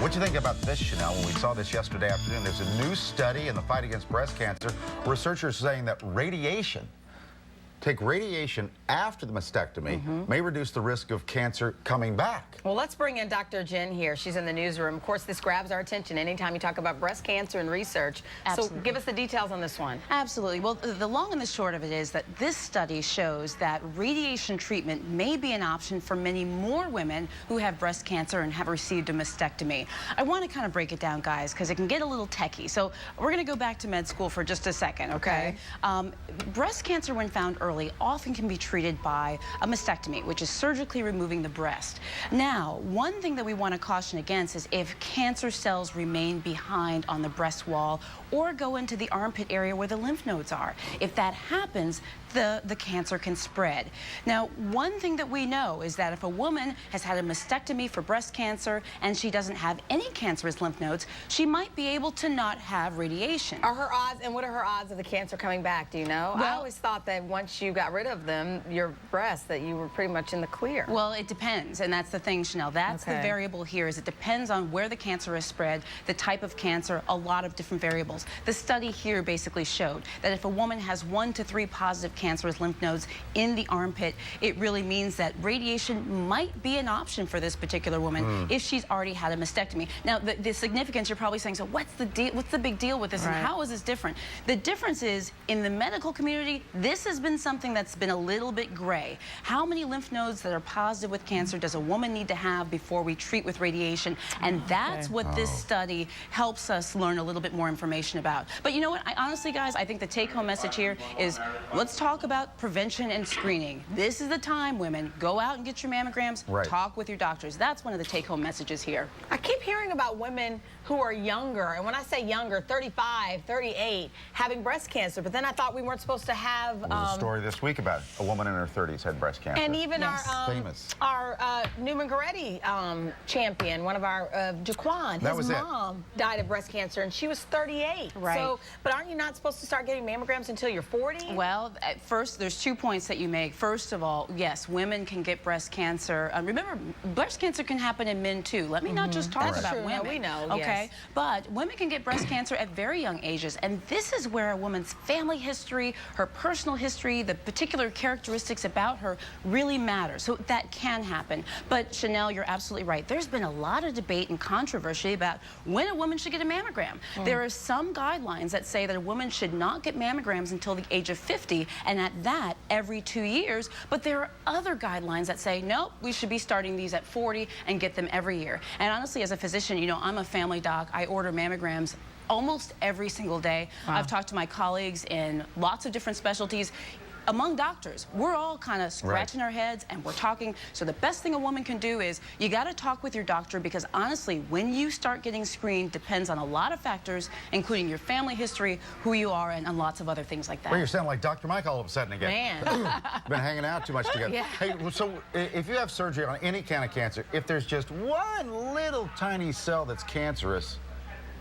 What do you think about this, Chanel? When we saw this yesterday afternoon, there's a new study in the fight against breast cancer. Researchers saying that take radiation after the mastectomy may reduce the risk of cancer coming back. Well, let's bring in Dr. Jen here. She's in the newsroom. Of course, this grabs our attention anytime you talk about breast cancer and research. Absolutely. So give us the details on this one. Absolutely. Well, the long and the short of it is that this study shows that radiation treatment may be an option for many more women who have breast cancer and have received a mastectomy. I want to kind of break it down, guys, because it can get a little techie. So we're going to go back to med school for just a second, okay? Breast cancer, when found early, often can be treated by a mastectomy, which is surgically removing the breast. Now, one thing that we want to caution against is if cancer cells remain behind on the breast wall or go into the armpit area where the lymph nodes are. If that happens, the cancer can spread. Now, one thing that we know is that if a woman has had a mastectomy for breast cancer and she doesn't have any cancerous lymph nodes, she might be able to not have radiation. Are her odds, and what are her odds of the cancer coming back? Do you know? Well, I always thought that once you got rid of them, your breasts, that you were pretty much in the clear. Well, it depends, and that's the thing, Chanel. That's the variable here, is it depends on where the cancer is spread, the type of cancer, a lot of different variables. The study here basically showed that if a woman has 1 to 3 positive cancerous lymph nodes in the armpit, it really means that radiation might be an option for this particular woman if she's already had a mastectomy. Now, the significance, you're probably saying, so what's the deal? What's the big deal with this, and how is this different? The difference is, in the medical community, this has been something that's been a little bit gray. How many lymph nodes that are positive with cancer does a woman need to have before we treat with radiation? And that's what this study helps us learn a little bit more information about. But you know what? Honestly, guys, I think the take-home message here is let's talk about prevention and screening. This is the time, women. Go out and get your mammograms. Talk with your doctors. That's one of the take-home messages here. I keep hearing about women who are younger, and when I say younger, 35, 38, having breast cancer, but then I thought we weren't supposed to have... There was a story this week about a woman in her 30s had breast cancer. And even famous. our Newman Goretti champion, one of our, Jaquan, his mom died of breast cancer, and she was 38. So, but aren't you not supposed to start getting mammograms until you're 40? Well, at first, there's 2 points that you make. First of all, yes, women can get breast cancer. Remember, breast cancer can happen in men, too. Let me not just talk about women. No, we know, okay? But women can get breast cancer at very young ages, and this is where a woman's family history, her personal history, the particular characteristics about her really matter. So that can happen. But Chanel, you're absolutely right. There's been a lot of debate and controversy about when a woman should get a mammogram. There are some guidelines that say that a woman should not get mammograms until the age of 50, and at that, every 2 years. But there are other guidelines that say, nope, we should be starting these at 40 and get them every year. And honestly, as a physician, you know, I'm a family doc. I order mammograms almost every single day. I've talked to my colleagues in lots of different specialties. Among doctors, we're all kind of scratching our heads and we're talking. So the best thing a woman can do is you got to talk with your doctor, because honestly, when you start getting screened depends on a lot of factors, including your family history, who you are, and lots of other things like that. Well, you're sounding like Dr. Mike all of a sudden again. Man. Been hanging out too much together. Hey, so if you have surgery on any kind of cancer, if there's just one little tiny cell that's cancerous,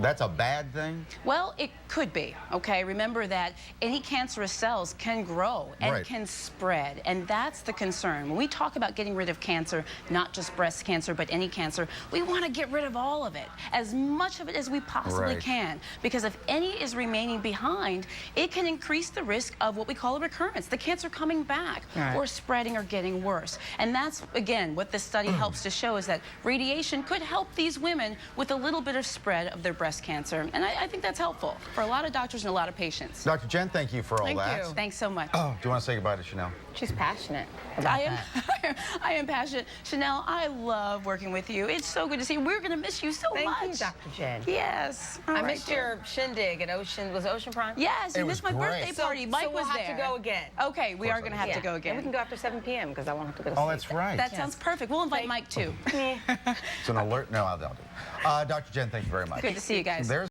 that's a bad thing? Well, it could be, okay? Remember that any cancerous cells can grow and can spread, and that's the concern. When we talk about getting rid of cancer, not just breast cancer, but any cancer, we want to get rid of all of it, as much of it as we possibly can, because if any is remaining behind, it can increase the risk of what we call a recurrence, the cancer coming back or spreading or getting worse. And that's, again, what this study helps to show, is that radiation could help these women with a little bit of spread of their breast cancer, and I think that's helpful for a lot of doctors and a lot of patients. Dr. Jen, thank you for all that. You. Thanks so much. Oh, do you want to say goodbye to Chanel? She's passionate about that. I am passionate. Chanel, I love working with you. It's so good to see you. We're going to miss you so much. Thank you, Dr. Jen. Yes. I missed your shindig at Ocean. Was it Ocean Prime? Yes, you missed my birthday party. Mike was there. So we'll have to go again. Okay, we are going to have to go again. And we can go after 7 p.m. because I won't have to go to sleep. Oh, that's right. That sounds perfect. We'll invite Mike, too. It's an alert. No, I'll do it. Dr. Jen, thank you very much. Good to see you guys.